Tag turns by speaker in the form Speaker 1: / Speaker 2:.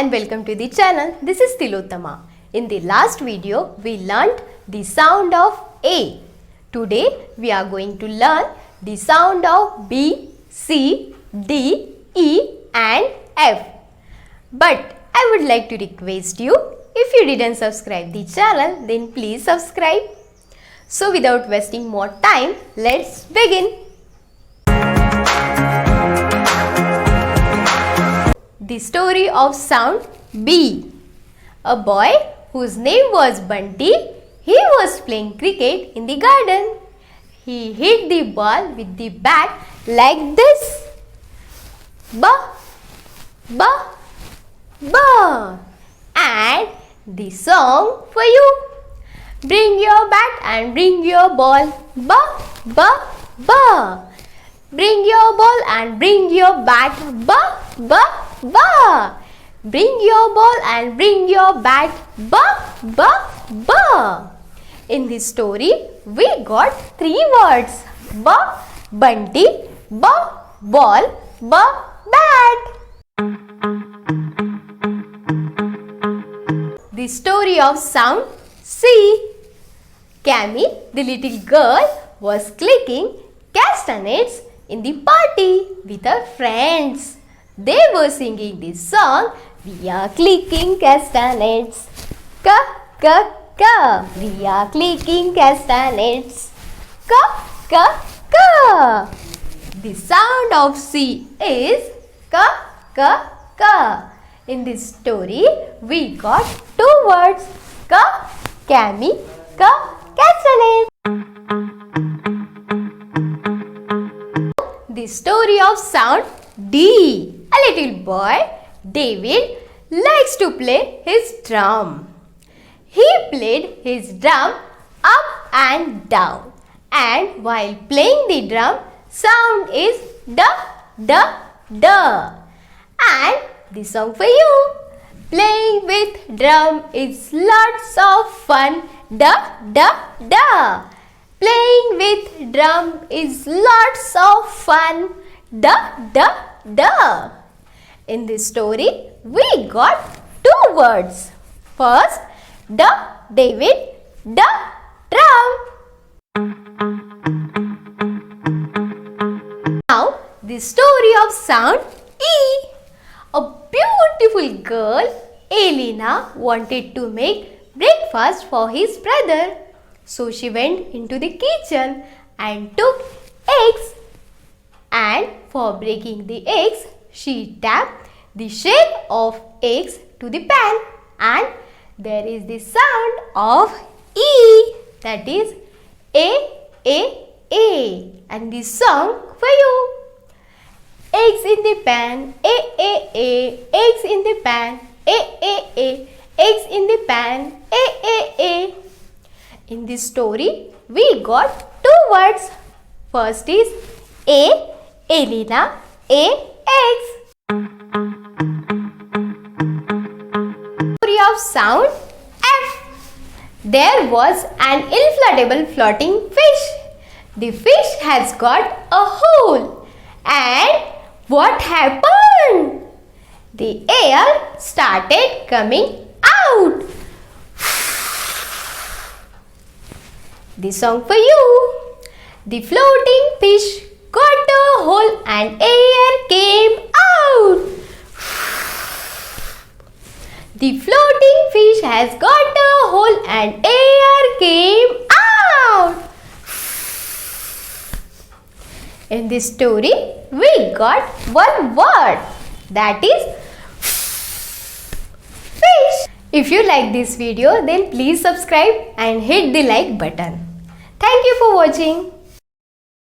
Speaker 1: and welcome to the channel. This is Tilottama. In the last video, we learnt the sound of A. Today, we are going to learn the sound of B, C, D, E and F. But I would like to request you, if you didn't subscribe the channel, then please subscribe. So without wasting more time, let's begin. The story of sound B. A boy whose name was Bunty, he was playing cricket in the garden. He hit the ball with the bat like this. Ba, ba, ba. And the song for you. Bring your bat and bring your ball. Ba, ba, ba. Bring your ball and bring your bat. Ba, ba, ba. Bring your ball and bring your bat. Ba, ba, ba. In this story, we got three words. Ba, Bunty, ba, ball, ba, bat. The story of sound C. Cammy, the little girl, was clicking castanets in the party with her friends. They were singing this song, "We are clicking castanets. Ka, ka, ka. We are clicking castanets. Ka, ka, ka." The sound of C is ka, ka, ka. In this story, we got two words. Ka, Cammy, ka, castanet. The story of sound D. A little boy, David, likes to play his drum. He played his drum up and down, and while playing the drum, sound is da, da, da. And the song for you. Playing with drum is lots of fun. Da, da, da. Playing with drum is lots of fun. Da, da, da. In this story, we got two words. First, da, David, da, drum. Now, the story of sound E. A beautiful girl, Elena, wanted to make breakfast for his brother. So she went into the kitchen and took eggs. And for breaking the eggs, she tapped the shell of eggs to the pan. And there is the sound of E. That is A. And the song for you. Eggs in the pan, A. Eggs in the pan, A. Eggs in the pan, A. In this story, we got two words. First is A, Elena, A, eggs. Story of sound F. There was an inflatable floating fish. The fish has got a hole. And what happened? The air started coming out. The song for you. The floating fish got a hole and air came out. The floating fish has got a hole and air came out. In this story, we got one word. That is fish. If you like this video, then please subscribe and hit the like button. Thank you for watching.